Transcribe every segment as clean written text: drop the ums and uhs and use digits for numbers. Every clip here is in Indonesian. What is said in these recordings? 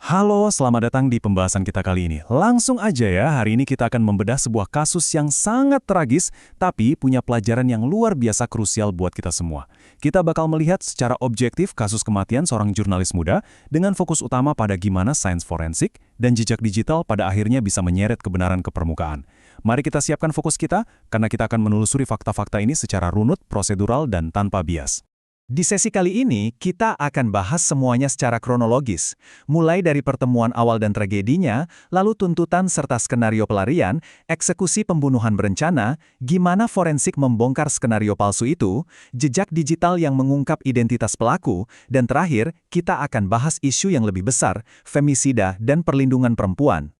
Halo, selamat datang di pembahasan kita kali ini. Langsung aja ya, hari ini kita akan membedah sebuah kasus yang sangat tragis, tapi punya pelajaran yang luar biasa krusial buat kita semua. Kita bakal melihat secara objektif kasus kematian seorang jurnalis muda dengan fokus utama pada gimana sains forensik dan jejak digital pada akhirnya bisa menyeret kebenaran ke permukaan. Mari kita siapkan fokus kita, karena kita akan menelusuri fakta-fakta ini secara runut, prosedural, dan tanpa bias. Di sesi kali ini, kita akan bahas semuanya secara kronologis, mulai dari pertemuan awal dan tragedinya, lalu tuntutan serta skenario pelarian, eksekusi pembunuhan berencana, gimana forensik membongkar skenario palsu itu, jejak digital yang mengungkap identitas pelaku, dan terakhir, kita akan bahas isu yang lebih besar, femisida dan perlindungan perempuan.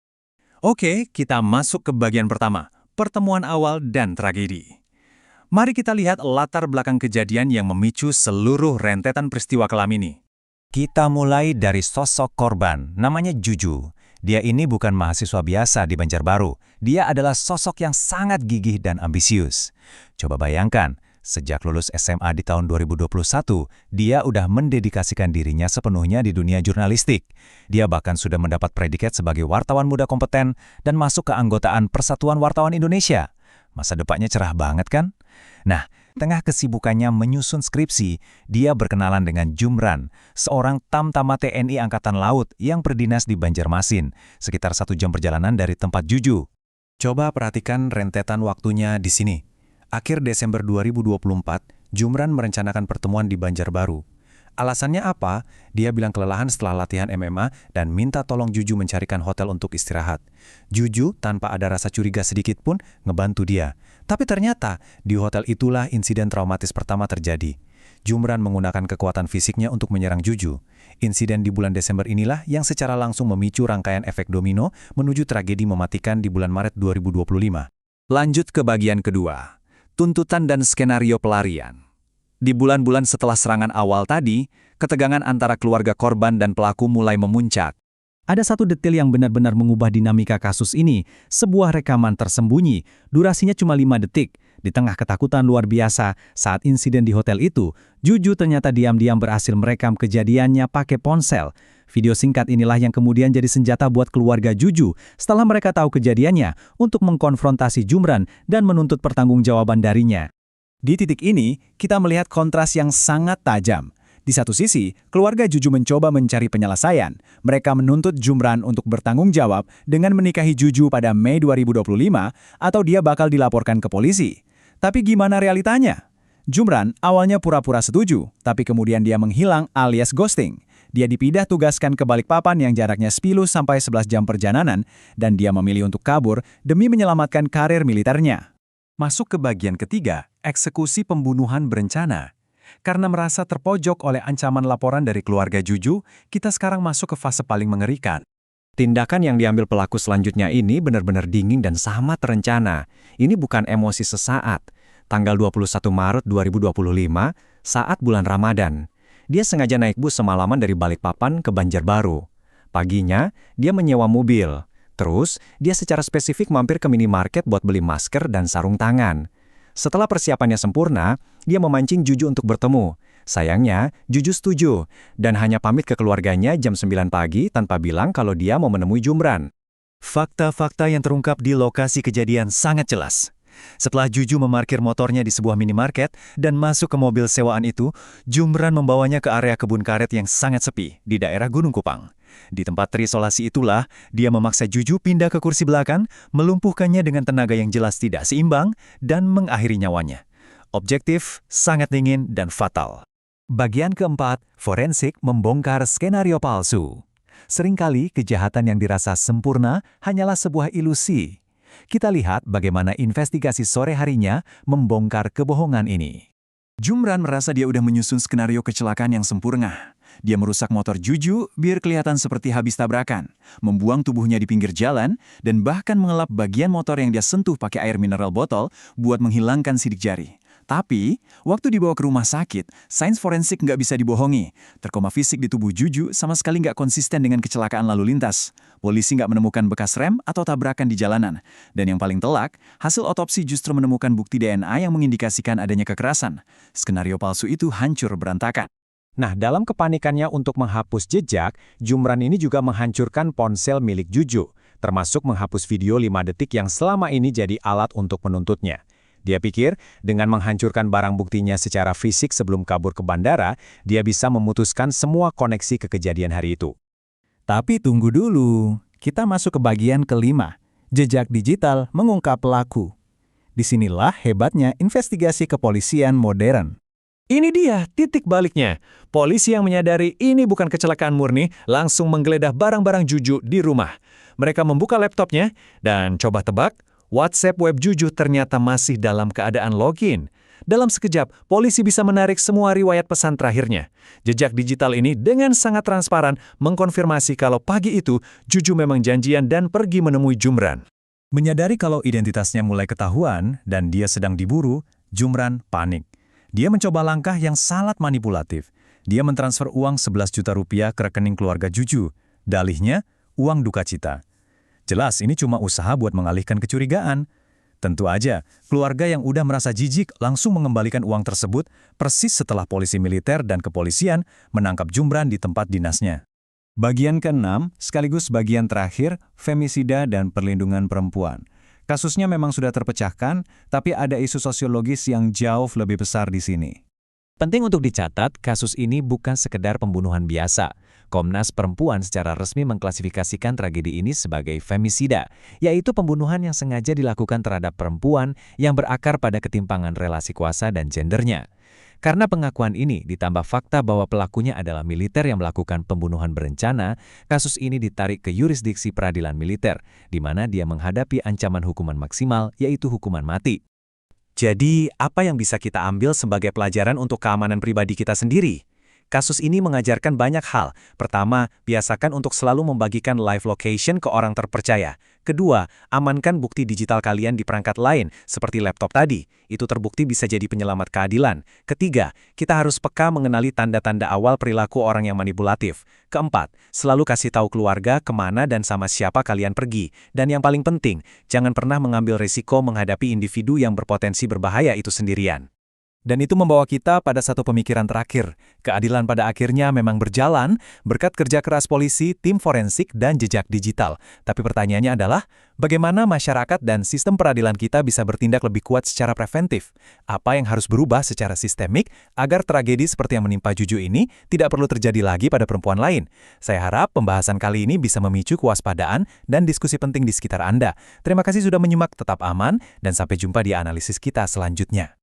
Oke, kita masuk ke bagian pertama, pertemuan awal dan tragedi. Mari kita lihat latar belakang kejadian yang memicu seluruh rentetan peristiwa kelam ini. Kita mulai dari sosok korban, namanya Juju. Dia ini bukan mahasiswa biasa di Banjarbaru. Dia adalah sosok yang sangat gigih dan ambisius. Coba bayangkan, sejak lulus SMA di tahun 2021, dia udah mendedikasikan dirinya sepenuhnya di dunia jurnalistik. Dia bahkan sudah mendapat predikat sebagai wartawan muda kompeten dan masuk ke anggotaan Persatuan Wartawan Indonesia. Masa depannya cerah banget kan? Nah, tengah kesibukannya menyusun skripsi, dia berkenalan dengan Jumran, seorang tamtama TNI Angkatan Laut yang berdinas di Banjarmasin, sekitar 1 jam perjalanan dari tempat Juju. Coba perhatikan rentetan waktunya di sini. Akhir Desember 2024, Jumran merencanakan pertemuan di Banjarbaru. Alasannya apa? Dia bilang kelelahan setelah latihan MMA dan minta tolong Juju mencarikan hotel untuk istirahat. Juju, tanpa ada rasa curiga sedikit pun, ngebantu dia. Tapi ternyata, di hotel itulah insiden traumatis pertama terjadi. Jumran menggunakan kekuatan fisiknya untuk menyerang Juju. Insiden di bulan Desember inilah yang secara langsung memicu rangkaian efek domino menuju tragedi mematikan di bulan Maret 2025. Lanjut ke bagian kedua, tuntutan dan skenario pelarian. Di bulan-bulan setelah serangan awal tadi, ketegangan antara keluarga korban dan pelaku mulai memuncak. Ada satu detail yang benar-benar mengubah dinamika kasus ini, sebuah rekaman tersembunyi, durasinya cuma 5 detik. Di tengah ketakutan luar biasa saat insiden di hotel itu, Juju ternyata diam-diam berhasil merekam kejadiannya pakai ponsel. Video singkat inilah yang kemudian jadi senjata buat keluarga Juju setelah mereka tahu kejadiannya untuk mengkonfrontasi Jumran dan menuntut pertanggungjawaban darinya. Di titik ini, kita melihat kontras yang sangat tajam. Di satu sisi, keluarga Juju mencoba mencari penyelesaian. Mereka menuntut Jumran untuk bertanggung jawab dengan menikahi Juju pada Mei 2025 atau dia bakal dilaporkan ke polisi. Tapi gimana realitanya? Jumran awalnya pura-pura setuju, tapi kemudian dia menghilang alias ghosting. Dia dipindah tugaskan ke Balikpapan yang jaraknya 10-11 jam perjalanan dan dia memilih untuk kabur demi menyelamatkan karir militernya. Masuk ke bagian ketiga, eksekusi pembunuhan berencana. Karena merasa terpojok oleh ancaman laporan dari keluarga Juju, kita sekarang masuk ke fase paling mengerikan. Tindakan yang diambil pelaku selanjutnya ini benar-benar dingin dan sangat terencana. Ini bukan emosi sesaat. Tanggal 21 Maret 2025, saat bulan Ramadan. Dia sengaja naik bus semalaman dari Balikpapan ke Banjarbaru. Paginya, dia menyewa mobil. Terus, dia secara spesifik mampir ke minimarket buat beli masker dan sarung tangan. Setelah persiapannya sempurna, dia memancing Juju untuk bertemu. Sayangnya, Juju setuju, dan hanya pamit ke keluarganya jam 9 pagi tanpa bilang kalau dia mau menemui Jumran. Fakta-fakta yang terungkap di lokasi kejadian sangat jelas. Setelah Juju memarkir motornya di sebuah minimarket dan masuk ke mobil sewaan itu, Jumran membawanya ke area kebun karet yang sangat sepi di daerah Gunung Kupang. Di tempat terisolasi itulah, dia memaksa Juju pindah ke kursi belakang, melumpuhkannya dengan tenaga yang jelas tidak seimbang, dan mengakhiri nyawanya. Objektif, sangat dingin, dan fatal. Bagian keempat, forensik membongkar skenario palsu. Seringkali kejahatan yang dirasa sempurna hanyalah sebuah ilusi. Kita lihat bagaimana investigasi sore harinya membongkar kebohongan ini. Jumran merasa dia udah menyusun skenario kecelakaan yang sempurna. Dia merusak motor Juju biar kelihatan seperti habis tabrakan, membuang tubuhnya di pinggir jalan, dan bahkan mengelap bagian motor yang dia sentuh pakai air mineral botol buat menghilangkan sidik jari. Tapi, waktu dibawa ke rumah sakit, sains forensik nggak bisa dibohongi. Terkoma fisik di tubuh Juju sama sekali nggak konsisten dengan kecelakaan lalu lintas. Polisi nggak menemukan bekas rem atau tabrakan di jalanan. Dan yang paling telak, hasil otopsi justru menemukan bukti DNA yang mengindikasikan adanya kekerasan. Skenario palsu itu hancur berantakan. Nah, dalam kepanikannya untuk menghapus jejak, Jumran ini juga menghancurkan ponsel milik Juju, termasuk menghapus video 5 detik yang selama ini jadi alat untuk menuntutnya. Dia pikir, dengan menghancurkan barang buktinya secara fisik sebelum kabur ke bandara, dia bisa memutuskan semua koneksi ke kejadian hari itu. Tapi tunggu dulu, kita masuk ke bagian kelima. Jejak digital mengungkap pelaku. Disinilah hebatnya investigasi kepolisian modern. Ini dia titik baliknya. Polisi yang menyadari ini bukan kecelakaan murni langsung menggeledah barang-barang Juju di rumah. Mereka membuka laptopnya dan coba tebak, WhatsApp web Juju ternyata masih dalam keadaan login. Dalam sekejap, polisi bisa menarik semua riwayat pesan terakhirnya. Jejak digital ini dengan sangat transparan mengkonfirmasi kalau pagi itu Juju memang janjian dan pergi menemui Jumran. Menyadari kalau identitasnya mulai ketahuan dan dia sedang diburu, Jumran panik. Dia mencoba langkah yang sangat manipulatif. Dia mentransfer uang 11 juta rupiah ke rekening keluarga Juju. Dalihnya, uang duka cita. Jelas ini cuma usaha buat mengalihkan kecurigaan. Tentu aja, keluarga yang udah merasa jijik langsung mengembalikan uang tersebut persis setelah polisi militer dan kepolisian menangkap Jumran di tempat dinasnya. Bagian ke-6, sekaligus bagian terakhir, femisida dan perlindungan perempuan. Kasusnya memang sudah terpecahkan, tapi ada isu sosiologis yang jauh lebih besar di sini. Penting untuk dicatat, kasus ini bukan sekedar pembunuhan biasa. Komnas Perempuan secara resmi mengklasifikasikan tragedi ini sebagai femisida, yaitu pembunuhan yang sengaja dilakukan terhadap perempuan yang berakar pada ketimpangan relasi kuasa dan gendernya. Karena pengakuan ini ditambah fakta bahwa pelakunya adalah militer yang melakukan pembunuhan berencana, kasus ini ditarik ke yurisdiksi peradilan militer, di mana dia menghadapi ancaman hukuman maksimal, yaitu hukuman mati. Jadi, apa yang bisa kita ambil sebagai pelajaran untuk keamanan pribadi kita sendiri? Kasus ini mengajarkan banyak hal. Pertama, biasakan untuk selalu membagikan live location ke orang terpercaya. Kedua, amankan bukti digital kalian di perangkat lain, seperti laptop tadi. Itu terbukti bisa jadi penyelamat keadilan. Ketiga, kita harus peka mengenali tanda-tanda awal perilaku orang yang manipulatif. Keempat, selalu kasih tahu keluarga kemana dan sama siapa kalian pergi. Dan yang paling penting, jangan pernah mengambil risiko menghadapi individu yang berpotensi berbahaya itu sendirian. Dan itu membawa kita pada satu pemikiran terakhir. Keadilan pada akhirnya memang berjalan berkat kerja keras polisi, tim forensik, dan jejak digital. Tapi pertanyaannya adalah, bagaimana masyarakat dan sistem peradilan kita bisa bertindak lebih kuat secara preventif? Apa yang harus berubah secara sistemik agar tragedi seperti yang menimpa Juju ini tidak perlu terjadi lagi pada perempuan lain? Saya harap pembahasan kali ini bisa memicu kewaspadaan dan diskusi penting di sekitar Anda. Terima kasih sudah menyimak, tetap aman, dan sampai jumpa di analisis kita selanjutnya.